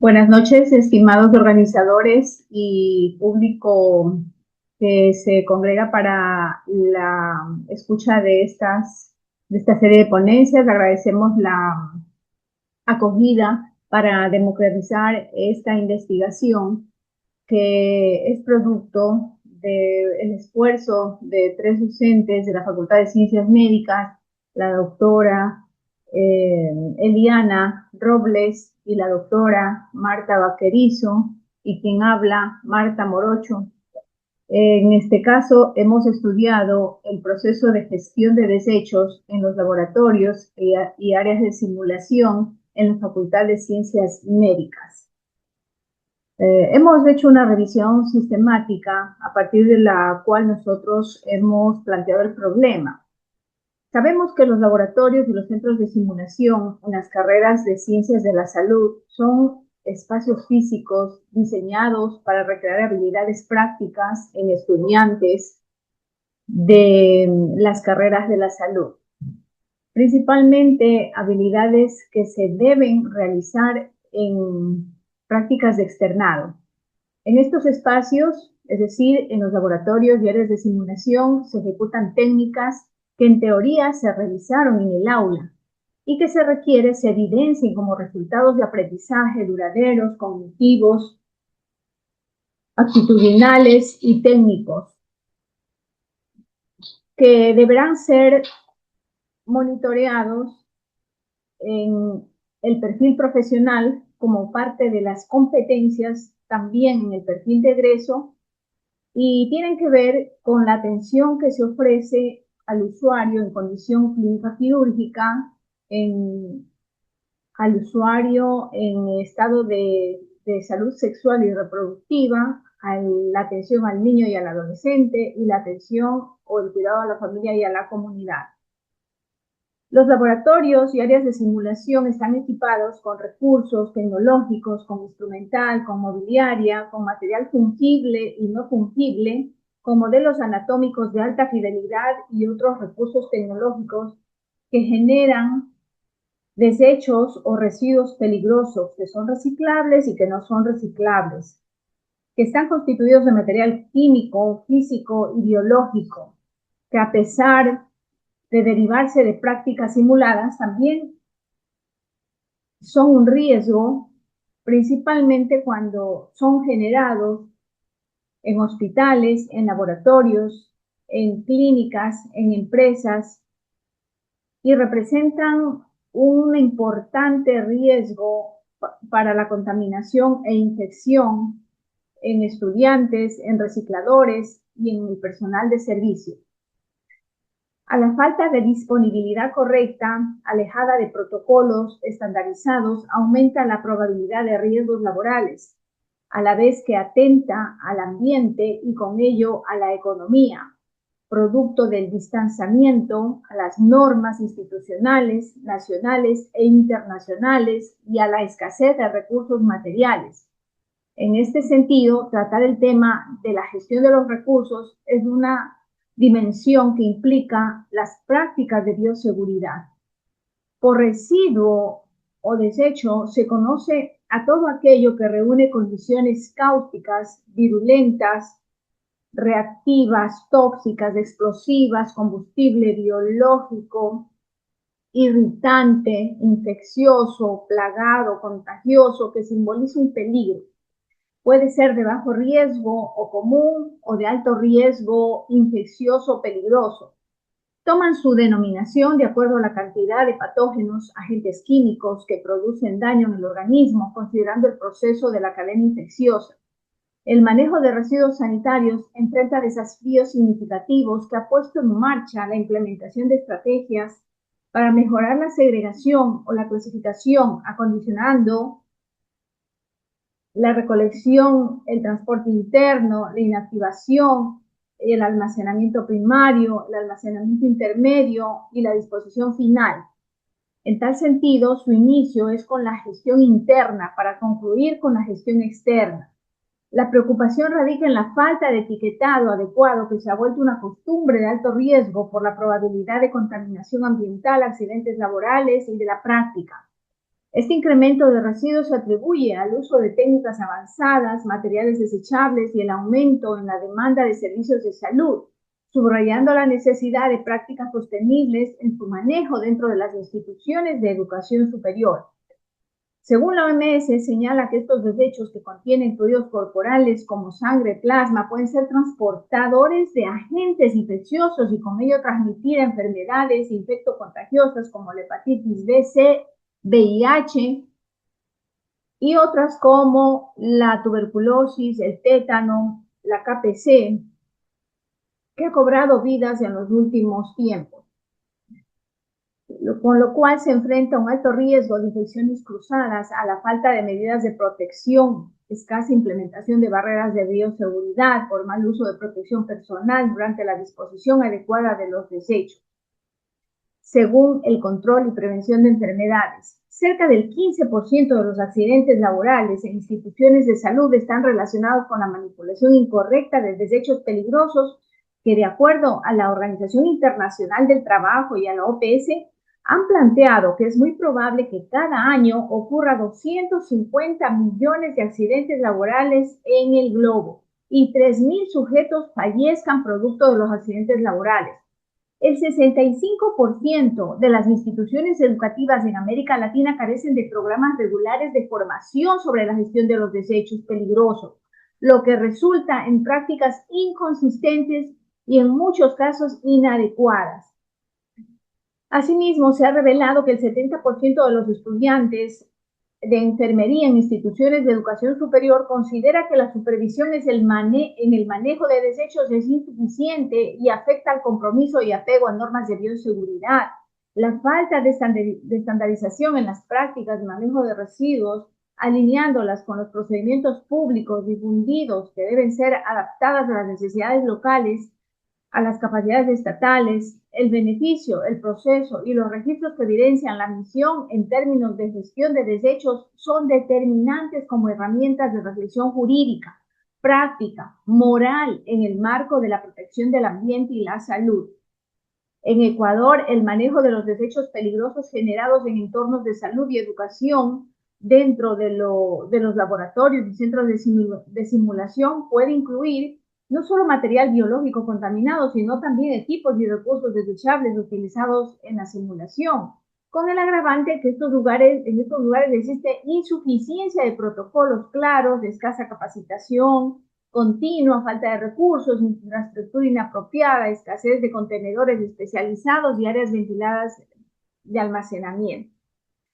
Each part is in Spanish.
Buenas noches, estimados organizadores y público que se congrega para la escucha de esta serie de ponencias. Agradecemos la acogida para democratizar esta investigación que es producto del esfuerzo de tres docentes de la Facultad de Ciencias Médicas, la doctora Eliana Robles y la doctora Marta Vaquerizo, y quien habla, Marta Morocho. En este caso, hemos estudiado el proceso de gestión de desechos en los laboratorios y áreas de simulación en la Facultad de Ciencias Médicas. Hemos hecho una revisión sistemática a partir de la cual nosotros hemos planteado el problema. Sabemos que los laboratorios y los centros de simulación en las carreras de ciencias de la salud son espacios físicos diseñados para recrear habilidades prácticas en estudiantes de las carreras de la salud. Principalmente habilidades que se deben realizar en prácticas de externado. En estos espacios, es decir, en los laboratorios y áreas de simulación, se ejecutan técnicas que en teoría se realizaron en el aula y que se requiere se evidencien como resultados de aprendizaje duraderos, cognitivos, actitudinales y técnicos, que deberán ser monitoreados en el perfil profesional como parte de las competencias, también en el perfil de egreso, y tienen que ver con la atención que se ofrece al usuario en condición clínica quirúrgica, al usuario en estado de salud sexual y reproductiva, a la atención al niño y al adolescente y la atención o el cuidado a la familia y a la comunidad. Los laboratorios y áreas de simulación están equipados con recursos tecnológicos, con instrumental, con mobiliaria, con material fungible y no fungible, con modelos anatómicos de alta fidelidad y otros recursos tecnológicos que generan desechos o residuos peligrosos que son reciclables y que no son reciclables, que están constituidos de material químico, físico y biológico, que a pesar de derivarse de prácticas simuladas, también son un riesgo, principalmente cuando son generados en hospitales, en laboratorios, en clínicas, en empresas, y representan un importante riesgo para la contaminación e infección en estudiantes, en recicladores y en el personal de servicio. A la falta de disponibilidad correcta, alejada de protocolos estandarizados, aumenta la probabilidad de riesgos laborales, a la vez que atenta al ambiente y con ello a la economía, producto del distanciamiento a las normas institucionales, nacionales e internacionales y a la escasez de recursos materiales. En este sentido, tratar el tema de la gestión de los recursos es una dimensión que implica las prácticas de bioseguridad. Por residuo o desecho se conoce a todo aquello que reúne condiciones cáusticas, virulentas, reactivas, tóxicas, explosivas, combustible biológico, irritante, infeccioso, plagado, contagioso, que simboliza un peligro. Puede ser de bajo riesgo o común o de alto riesgo, infeccioso, peligroso. Toman su denominación de acuerdo a la cantidad de patógenos, agentes químicos que producen daño en el organismo, considerando el proceso de la cadena infecciosa. El manejo de residuos sanitarios enfrenta desafíos significativos que ha puesto en marcha la implementación de estrategias para mejorar la segregación o la clasificación, acondicionando la recolección, el transporte interno, la inactivación, el almacenamiento primario, el almacenamiento intermedio y la disposición final. En tal sentido, su inicio es con la gestión interna para concluir con la gestión externa. La preocupación radica en la falta de etiquetado adecuado que se ha vuelto una costumbre de alto riesgo por la probabilidad de contaminación ambiental, accidentes laborales y de la práctica. Este incremento de residuos se atribuye al uso de técnicas avanzadas, materiales desechables y el aumento en la demanda de servicios de salud, subrayando la necesidad de prácticas sostenibles en su manejo dentro de las instituciones de educación superior. Según la OMS, señala que estos desechos que contienen fluidos corporales como sangre, plasma, pueden ser transportadores de agentes infecciosos y con ello transmitir enfermedades infectocontagiosas como la hepatitis B, C, VIH y otras como la tuberculosis, el tétano, la KPC, que ha cobrado vidas en los últimos tiempos, con lo cual se enfrenta a un alto riesgo de infecciones cruzadas, a la falta de medidas de protección, escasa implementación de barreras de bioseguridad por mal uso de protección personal durante la disposición adecuada de los desechos. Según el control y prevención de enfermedades, cerca del 15% de los accidentes laborales en instituciones de salud están relacionados con la manipulación incorrecta de desechos peligrosos que, de acuerdo a la Organización Internacional del Trabajo y a la OPS, han planteado que es muy probable que cada año ocurra 250 millones de accidentes laborales en el globo y 3.000 sujetos fallezcan producto de los accidentes laborales. El 65% de las instituciones educativas en América Latina carecen de programas regulares de formación sobre la gestión de los desechos peligrosos, lo que resulta en prácticas inconsistentes y en muchos casos inadecuadas. Asimismo, se ha revelado que el 70% de los estudiantes de enfermería en instituciones de educación superior considera que la supervisión en el manejo de desechos es insuficiente y afecta al compromiso y apego a normas de bioseguridad. La falta de estandarización en las prácticas de manejo de residuos, alineándolas con los procedimientos públicos difundidos que deben ser adaptadas a las necesidades locales, a las capacidades estatales, el beneficio, el proceso y los registros que evidencian la misión en términos de gestión de desechos son determinantes como herramientas de reflexión jurídica, práctica, moral en el marco de la protección del ambiente y la salud. En Ecuador, el manejo de los desechos peligrosos generados en entornos de salud y educación dentro de los laboratorios y centros de simulación puede incluir no solo material biológico contaminado, sino también equipos y recursos desechables utilizados en la simulación, con el agravante que en estos lugares existe insuficiencia de protocolos claros, de escasa capacitación continua, falta de recursos, infraestructura inapropiada, escasez de contenedores especializados y áreas ventiladas de almacenamiento.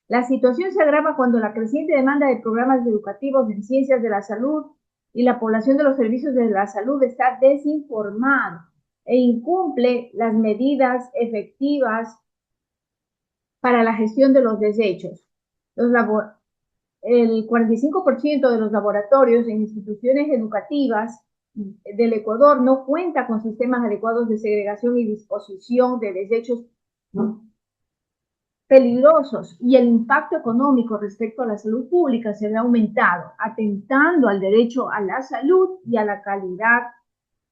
La situación se agrava cuando la creciente demanda de programas educativos en ciencias de la salud y la población de los servicios de la salud está desinformada e incumple las medidas efectivas para la gestión de los desechos. El 45% de los laboratorios en instituciones educativas del Ecuador no cuenta con sistemas adecuados de segregación y disposición de desechos peligrosos, y el impacto económico respecto a la salud pública se ve aumentado, atentando al derecho a la salud y a la calidad,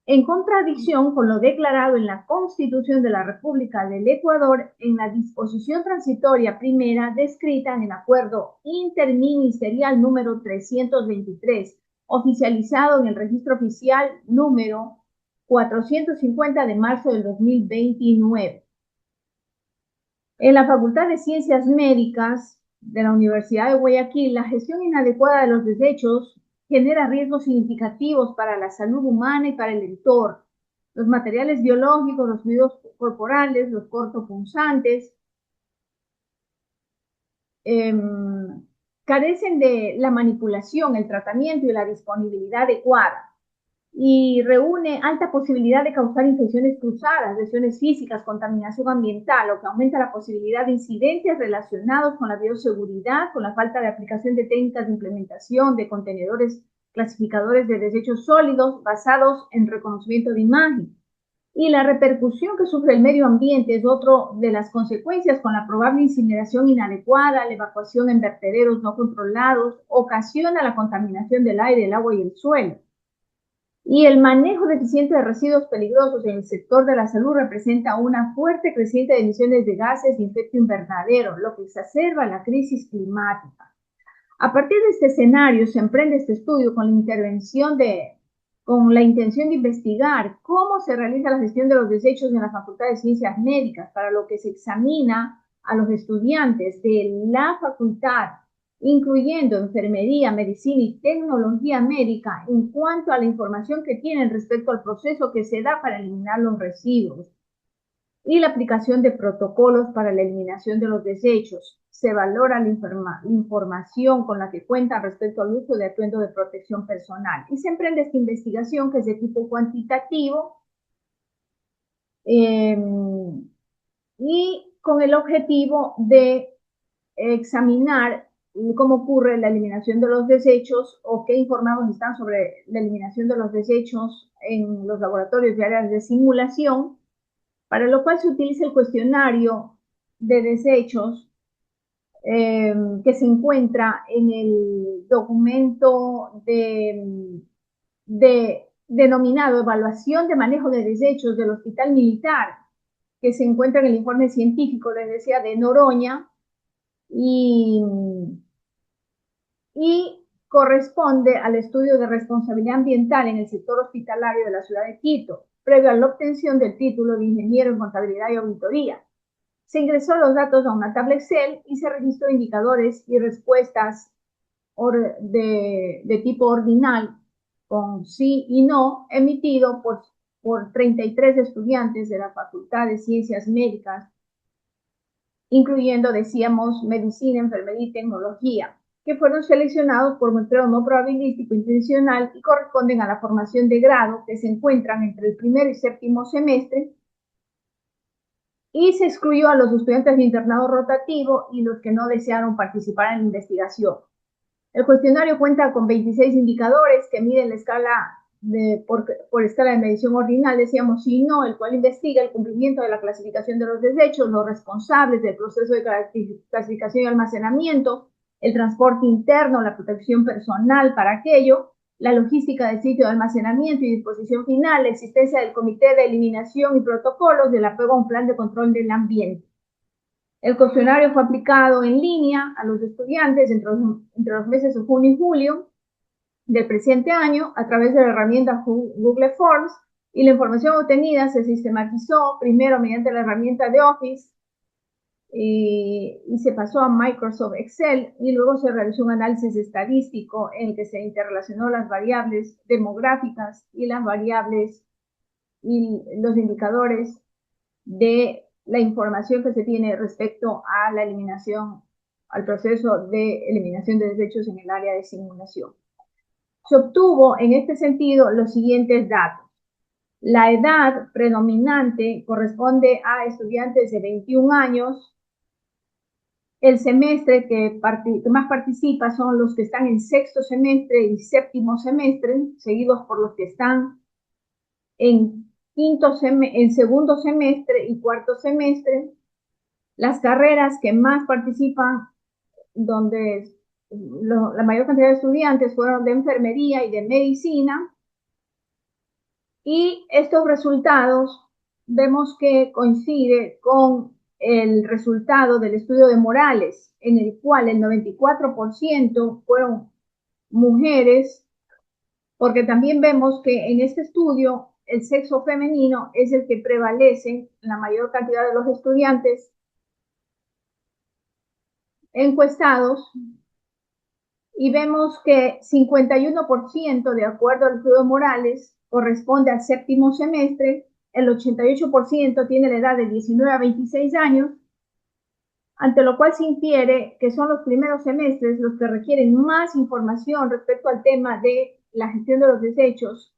en contradicción con lo declarado en la Constitución de la República del Ecuador en la disposición transitoria primera descrita en el Acuerdo Interministerial número 323, oficializado en el Registro Oficial número 450 de marzo del 2029. En la Facultad de Ciencias Médicas de la Universidad de Guayaquil, la gestión inadecuada de los desechos genera riesgos significativos para la salud humana y para el entorno. Los materiales biológicos, los fluidos corporales, los cortopunzantes, carecen de la manipulación, el tratamiento y la disponibilidad adecuada, y reúne alta posibilidad de causar infecciones cruzadas, lesiones físicas, contaminación ambiental, lo que aumenta la posibilidad de incidentes relacionados con la bioseguridad, con la falta de aplicación de técnicas de implementación de contenedores clasificadores de desechos sólidos basados en reconocimiento de imagen. Y la repercusión que sufre el medio ambiente es otra de las consecuencias, con la probable incineración inadecuada, la evacuación en vertederos no controlados, ocasiona la contaminación del aire, el agua y el suelo. Y el manejo deficiente de residuos peligrosos en el sector de la salud representa una fuerte creciente de emisiones de gases de efecto invernadero, lo que exacerba la crisis climática. A partir de este escenario se emprende este estudio con la intención de investigar cómo se realiza la gestión de los desechos en la Facultad de Ciencias Médicas, para lo que se examina a los estudiantes de la facultad, incluyendo enfermería, medicina y tecnología médica, en cuanto a la información que tienen respecto al proceso que se da para eliminar los residuos y la aplicación de protocolos para la eliminación de los desechos. Se valora la información con la que cuentan respecto al uso de atuendo de protección personal. Y se emprende esta investigación, que es de tipo cuantitativo, y con el objetivo de examinar cómo ocurre la eliminación de los desechos o qué informados están sobre la eliminación de los desechos en los laboratorios y áreas de simulación, para lo cual se utiliza el cuestionario de desechos que se encuentra en el documento denominado Evaluación de Manejo de Desechos del Hospital Militar, que se encuentra en el informe científico, les decía, de Noroña, y corresponde al estudio de responsabilidad ambiental en el sector hospitalario de la ciudad de Quito, previo a la obtención del título de ingeniero en contabilidad y auditoría. Se ingresó los datos a una tabla Excel y se registró indicadores y respuestas de tipo ordinal con sí y no, emitido por 33 estudiantes de la Facultad de Ciencias Médicas, incluyendo, decíamos, medicina, enfermería y tecnología, que fueron seleccionados por muestreo no probabilístico intencional y corresponden a la formación de grado, que se encuentran entre el primero y séptimo semestre, y se excluyó a los estudiantes de internado rotativo y los que no desearon participar en la investigación. El cuestionario cuenta con 26 indicadores que miden la escala por escala de medición ordinal, decíamos sí y no, el cual investiga el cumplimiento de la clasificación de los desechos, los responsables del proceso de clasificación y almacenamiento, el transporte interno, la protección personal para aquello, la logística del sitio de almacenamiento y disposición final, la existencia del comité de eliminación y protocolos del apego a un plan de control del ambiente. El cuestionario fue aplicado en línea a los estudiantes entre los meses de junio y julio del presente año a través de la herramienta Google Forms, y la información obtenida se sistematizó primero mediante la herramienta de Office y se pasó a Microsoft Excel, y luego se realizó un análisis estadístico en el que se interrelacionó las variables demográficas y las variables y los indicadores de la información que se tiene respecto a la eliminación, al proceso de eliminación de desechos en el área de simulación. Se obtuvo en este sentido los siguientes datos. La edad predominante corresponde a estudiantes de 21 años. El semestre que más participa son los que están en sexto semestre y séptimo semestre, seguidos por los que están en segundo semestre y cuarto semestre. Las carreras que más participan, donde la mayor cantidad de estudiantes fueron de enfermería y de medicina, y estos resultados vemos que coincide con el resultado del estudio de Morales, en el cual el 94% fueron mujeres, porque también vemos que en este estudio el sexo femenino es el que prevalece en la mayor cantidad de los estudiantes encuestados, y vemos que 51%, de acuerdo al estudio Morales, corresponde al séptimo semestre, el 88% tiene la edad de 19 a 26 años, ante lo cual se infiere que son los primeros semestres los que requieren más información respecto al tema de la gestión de los desechos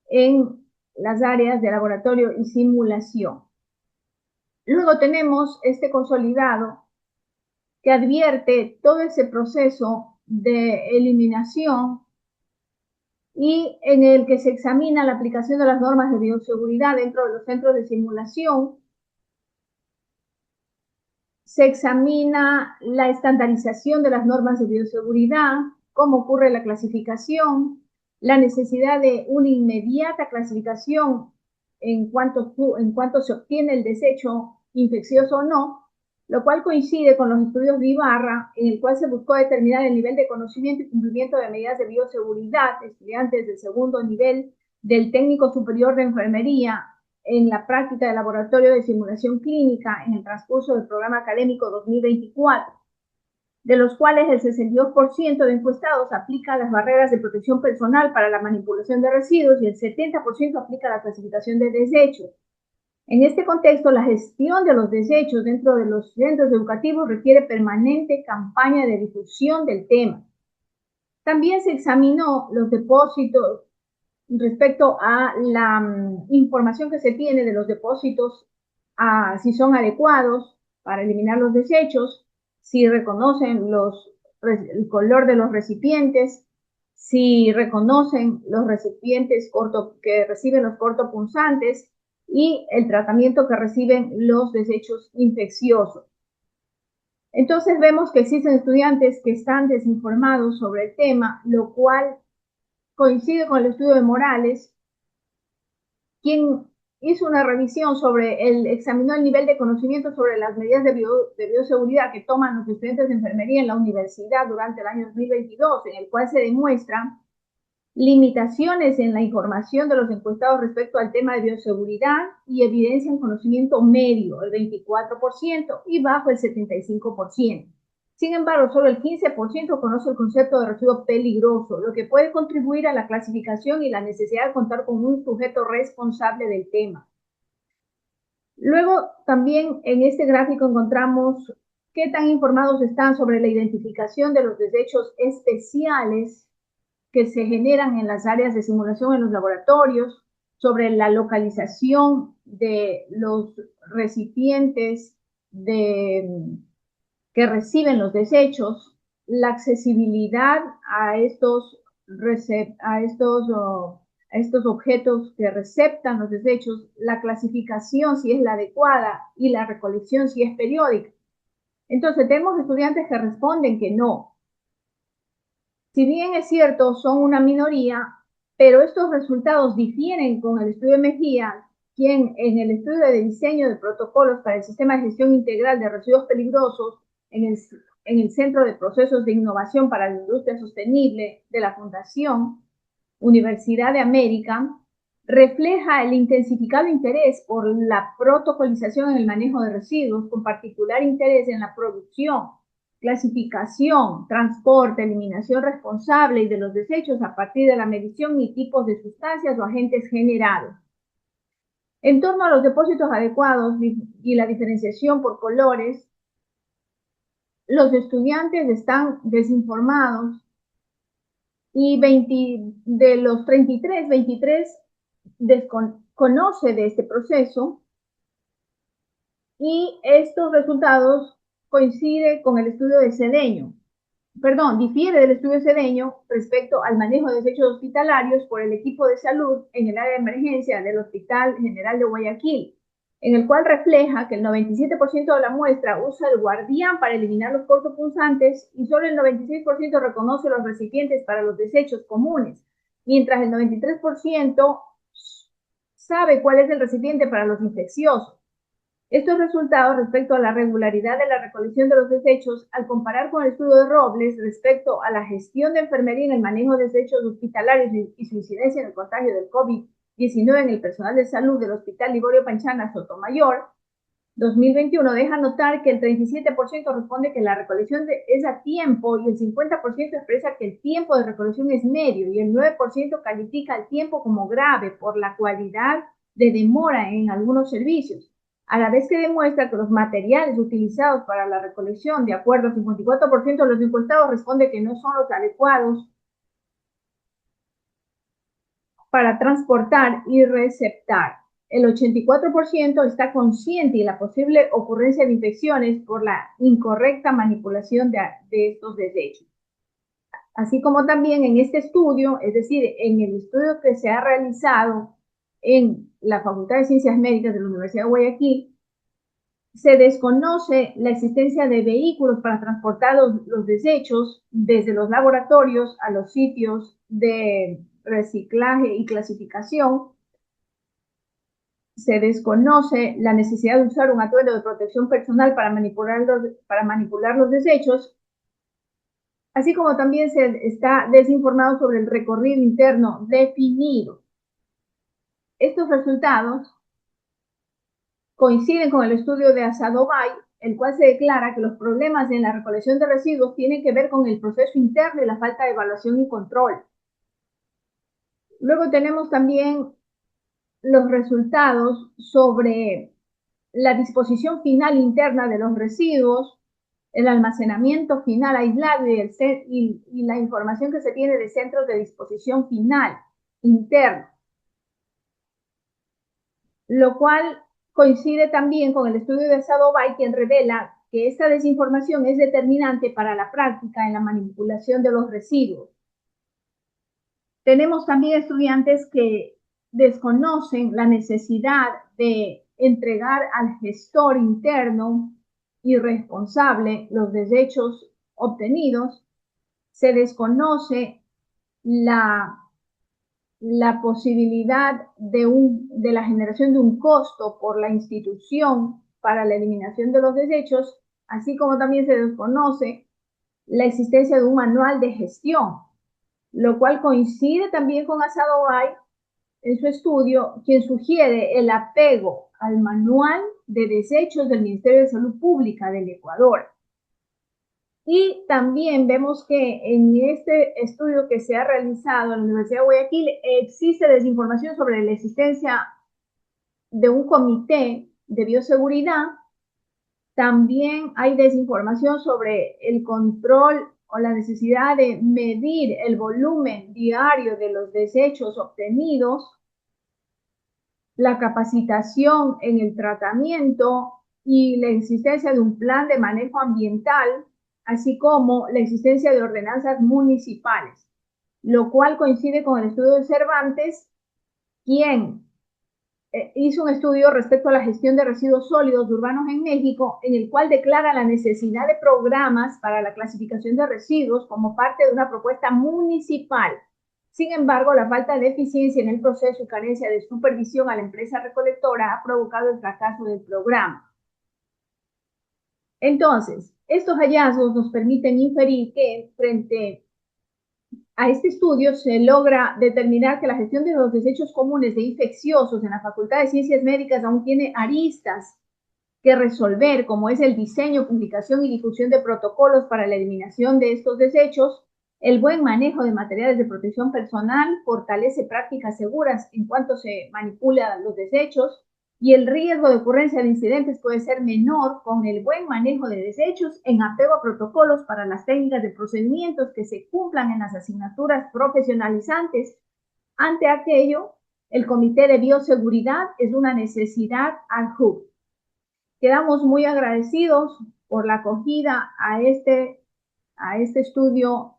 en las áreas de laboratorio y simulación. Luego tenemos este consolidado que advierte todo ese proceso de eliminación y en el que se examina la aplicación de las normas de bioseguridad dentro de los centros de simulación. Se examina la estandarización de las normas de bioseguridad, cómo ocurre la clasificación, la necesidad de una inmediata clasificación en cuanto se obtiene el desecho infeccioso o no, lo cual coincide con los estudios de Ibarra, en el cual se buscó determinar el nivel de conocimiento y cumplimiento de medidas de bioseguridad de estudiantes del segundo nivel del técnico superior de enfermería en la práctica de laboratorio de simulación clínica en el transcurso del programa académico 2024, de los cuales el 62% de encuestados aplica las barreras de protección personal para la manipulación de residuos y el 70% aplica la clasificación de desechos. En este contexto, la gestión de los desechos dentro de los centros educativos requiere permanente campaña de difusión del tema. También se examinó los depósitos respecto a la información que se tiene de los depósitos, si son adecuados para eliminar los desechos, si reconocen el color de los recipientes, si reconocen los recipientes que reciben los cortopunzantes y el tratamiento que reciben los desechos infecciosos. Entonces vemos que existen estudiantes que están desinformados sobre el tema, lo cual coincide con el estudio de Morales, quien hizo una revisión examinó el nivel de conocimiento sobre las medidas de bioseguridad que toman los estudiantes de enfermería en la universidad durante el año 2022, en el cual se demuestran limitaciones en la información de los encuestados respecto al tema de bioseguridad y evidencian conocimiento medio, el 24%, y bajo el 75%. Sin embargo, solo el 15% conoce el concepto de residuo peligroso, lo que puede contribuir a la clasificación y la necesidad de contar con un sujeto responsable del tema. Luego, también en este gráfico encontramos qué tan informados están sobre la identificación de los desechos especiales que se generan en las áreas de simulación en los laboratorios, sobre la localización de los recipientes que reciben los desechos, la accesibilidad a estos objetos que receptan los desechos, la clasificación si es la adecuada y la recolección si es periódica. Entonces, tenemos estudiantes que responden que no. Si bien es cierto, son una minoría, pero estos resultados difieren con el estudio de Mejía, quien en el estudio de diseño de protocolos para el sistema de gestión integral de residuos peligrosos en el Centro de Procesos de Innovación para la Industria Sostenible de la Fundación Universidad de América, refleja el intensificado interés por la protocolización en el manejo de residuos, con particular interés en la producción, clasificación, transporte, eliminación responsable y de los desechos a partir de la medición y tipos de sustancias o agentes generados. En torno a los depósitos adecuados y la diferenciación por colores, los estudiantes están desinformados y de los 33, 23 desconoce de este proceso, y estos resultados coinciden con el estudio de Cedeño. Difiere del estudio Cedeño respecto al manejo de desechos hospitalarios por el equipo de salud en el área de emergencia del Hospital General de Guayaquil, en el cual refleja que el 97% de la muestra usa el guardián para eliminar los cortopunzantes y solo el 96% reconoce los recipientes para los desechos comunes, mientras el 93% sabe cuál es el recipiente para los infecciosos. Estos resultados respecto a la regularidad de la recolección de los desechos, al comparar con el estudio de Robles respecto a la gestión de enfermería en el manejo de desechos hospitalarios y su incidencia en el contagio del COVID-19 en el personal de salud del Hospital Liborio Panchana Sotomayor, 2021, deja notar que el 37% responde que la recolección es a tiempo y el 50% expresa que el tiempo de recolección es medio y el 9% califica el tiempo como grave por la cualidad de demora en algunos servicios, a la vez que demuestra que los materiales utilizados para la recolección, de acuerdo al 54% de los encuestados, responde que no son los adecuados para transportar y receptar. El 84% está consciente de la posible ocurrencia de infecciones por la incorrecta manipulación de estos desechos. Así como también en este estudio, es decir, en el estudio que se ha realizado en la Facultad de Ciencias Médicas de la Universidad de Guayaquil, se desconoce la existencia de vehículos para transportar los desechos desde los laboratorios a los sitios de reciclaje y clasificación. Se desconoce la necesidad de usar un atuendo de protección personal para manipular los desechos, así como también se está desinformado sobre el recorrido interno definido. Estos resultados coinciden con el estudio de Asadovay, el cual se declara que los problemas en la recolección de residuos tienen que ver con el proceso interno y la falta de evaluación y control. Luego tenemos también los resultados sobre la disposición final interna de los residuos, el almacenamiento final aislado y la información que se tiene de centros de disposición final interno, lo cual coincide también con el estudio de Sadovay, quien revela que esta desinformación es determinante para la práctica en la manipulación de los residuos. Tenemos también estudiantes que desconocen la necesidad de entregar al gestor interno y responsable los desechos obtenidos. Se desconoce la posibilidad de la generación de un costo por la institución para la eliminación de los desechos, así como también se desconoce la existencia de un manual de gestión, lo cual coincide también con Asadovay en su estudio, quien sugiere el apego al manual de desechos del Ministerio de Salud Pública del Ecuador. Y también vemos que en este estudio que se ha realizado en la Universidad de Guayaquil existe desinformación sobre la existencia de un comité de bioseguridad. También hay desinformación sobre el control o la necesidad de medir el volumen diario de los desechos obtenidos, la capacitación en el tratamiento y la existencia de un plan de manejo ambiental, así como la existencia de ordenanzas municipales, lo cual coincide con el estudio de Cervantes, quien hizo un estudio respecto a la gestión de residuos sólidos urbanos en México, en el cual declara la necesidad de programas para la clasificación de residuos como parte de una propuesta municipal. Sin embargo, la falta de eficiencia en el proceso y carencia de supervisión a la empresa recolectora ha provocado el fracaso del programa. Entonces, estos hallazgos nos permiten inferir que frente a este estudio se logra determinar que la gestión de los desechos comunes de infecciosos en la Facultad de Ciencias Médicas aún tiene aristas que resolver, como es el diseño, publicación y difusión de protocolos para la eliminación de estos desechos. El buen manejo de materiales de protección personal fortalece prácticas seguras en cuanto se manipulan los desechos, y el riesgo de ocurrencia de incidentes puede ser menor con el buen manejo de desechos en apego a protocolos para las técnicas de procedimientos que se cumplan en las asignaturas profesionalizantes. Ante aquello, el Comité de Bioseguridad es una necesidad adjunta. Quedamos muy agradecidos por la acogida a este estudio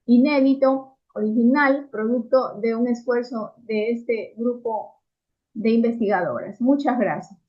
inédito, original, producto de un esfuerzo de este grupo de investigadoras. Muchas gracias.